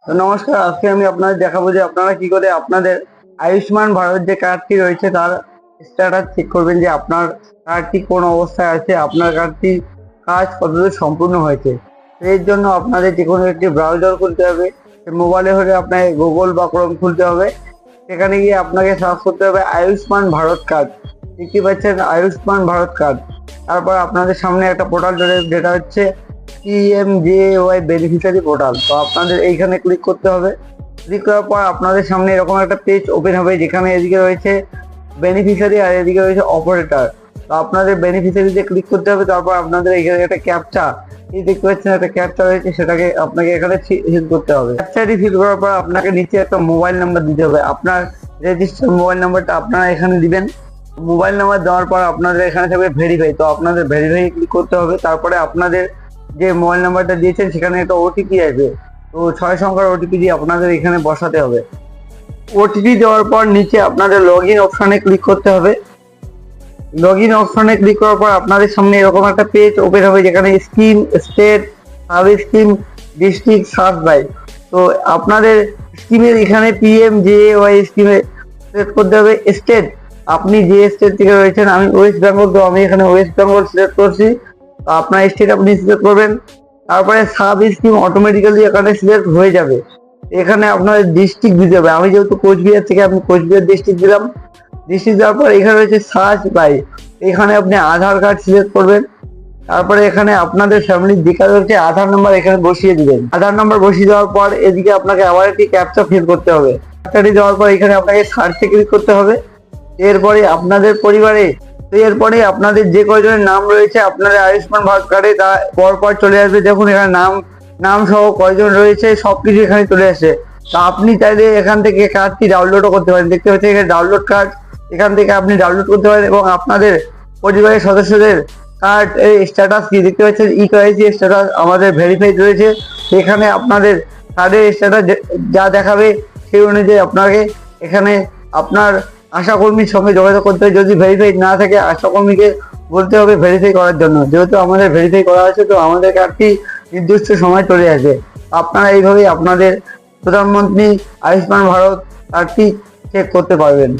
তো নমস্কার, আজকে আমি আপনাদের দেখাবো যে আপনারা কি করে আপনাদের আয়ুষ্মান ভারত যে কার্ডটি রয়েছে তার স্ট্যাটাস চেক করবেন যে আপনার কার্ডটি কোন অবস্থায় আছে, আপনার কার্ডটি কাজ কতদূর সম্পূর্ণ হয়েছে। তো এর জন্য আপনাদের যে কোনো একটি ব্রাউজার খুলতে হবে। মোবাইলে হলে আপনাকে গুগল বা ক্রোম খুলতে হবে। সেখানে গিয়ে আপনাকে সার্চ করতে হবে আয়ুষ্মান ভারত কার্ড। দেখতে পাচ্ছেন আয়ুষ্মান ভারত কার্ড। তারপর আপনাদের সামনে একটা পোর্টাল চলে, যেটা হচ্ছে PMJAY বেনিফিশিয়ারি পোর্টাল। তো আপনাদের এইখানে ক্লিক করতে হবে। ক্লিক করার পর আপনাদের সামনে এরকম একটা পেজ ওপেন হবে, যেখানে এদিকে রয়েছে বেনিফিশিয়ারি আর এদিকে রয়েছে অপারেটর। তো আপনাদের বেনিফিশিয়ারিতে ক্লিক করতে হবে। তারপর আপনাদের এখানে একটা ক্যাপচা, এই দেখতে পাচ্ছেন একটা ক্যাপচা রয়েছে, সেটাকে আপনাকে এখানে ফিল করতে হবে। ক্যাপচাটি ফিল করার পর আপনাকে নিচে একটা মোবাইল নাম্বার দিতে হবে। আপনার রেজিস্টার্ড মোবাইল নাম্বারটা আপনারা এখানে দিবেন। মোবাইল নাম্বার দেওয়ার পর আপনাদের এখানে থাকবে ভেরিফাই। তো আপনাদের ভেরিফাই ক্লিক করতে হবে। তারপরে আপনাদের যে মোবাইল নাম্বারটা দিয়েছেন সেখানে একটা ওটিপি আসবে। তো 6 সংখ্যার ওটিপি দিয়ে আপনাদের এখানে বসাতে হবে। ওটিপি দেওয়ার পর নিচে আপনাদের লগ ইন অপশনে ক্লিক করতে হবে। লগ ইন অপশনে ক্লিক করার পর আপনাদের সামনে এরকম একটা পেজ ওপেন হবে, যেখানে scheme, state, sub scheme, district, search by. তো আপনাদের স্কিমের এখানে PMJAY স্কিমে সিলেক্ট করতে হবে স্টেট। আপনি যে স্টেট থেকে রয়েছেন, আমি ওয়েস্ট বেঙ্গল, তো আমি এখানে ওয়েস্ট বেঙ্গল সিলেক্ট করছি। তো আপনার স্টেট আপনি সিলেক্ট করবেন। তারপরে সাব স্কিম অটোমেটিক্যালি এখানে সিলেক্ট হয়ে যাবে। এখানে আপনার ডিস্ট্রিক্ট দিতে হবে। আমি যেহেতু কোচবিহার থেকে, আমি কোচবিহার ডিস্ট্রিক্ট দিলাম। ডিস্ট্রিক্ট দেওয়ার পর এখানে রয়েছে সার্চ বাই। এখানে আপনি আধার কার্ড সিলেক্ট করবেন। তারপরে এখানে আপনাদের ফ্যামিলির ডিটেইলস হচ্ছে আধার নাম্বার এখানে বসিয়ে দিবেন। আধার নাম্বার বসিয়ে দেওয়ার পর এদিকে আপনাকে আবার একটি ক্যাপচা ফিল করতে হবে। ক্যাপচাটি দেওয়ার পর এখানে আপনাকে সার্চে ক্লিক করতে হবে। এরপরে আপনাদের পরিবারে, এরপরে আপনাদের যে কয়জনের নাম রয়েছে আপনাদের আয়ুষ্মান ভারত কার্ডে, তা পরপর চলে আসবে। দেখুন এখানে নাম সহ কয়জন রয়েছে সবকিছু এখানে চলে আসে। তা আপনি চাইলে এখান থেকে কার্ডটি ডাউনলোডও করতে পারেন। দেখতে পাচ্ছেন এখানে ডাউনলোড কার্ড, এখান থেকে আপনি ডাউনলোড করতে পারেন। এবং আপনাদের পরিবারের সদস্যদের কার্ড এই স্ট্যাটাস কি দেখতে পাচ্ছেন, ইKYC স্ট্যাটাস আমাদের ভেরিফাইড রয়েছে। সেখানে আপনাদের কার্ডের স্ট্যাটাস যা দেখাবে সেই অনুযায়ী আপনাকে এখানে আপনার আশাকর্মীর সঙ্গে যোগাযোগ করতে হবে। যদি ভেরিফাইড না থাকে আশাকর্মীকে বলতে হবে ভেরিফাই করার জন্য। যেহেতু আমাদের ভেরিফাই করা আছে, তো আমাদের কার্ডটি নির্দিষ্ট সময় চলে আসবে। আপনারা এইভাবেই আপনাদের প্রধানমন্ত্রী আয়ুষ্মান ভারত কার্ডটি চেক করতে পারবেন।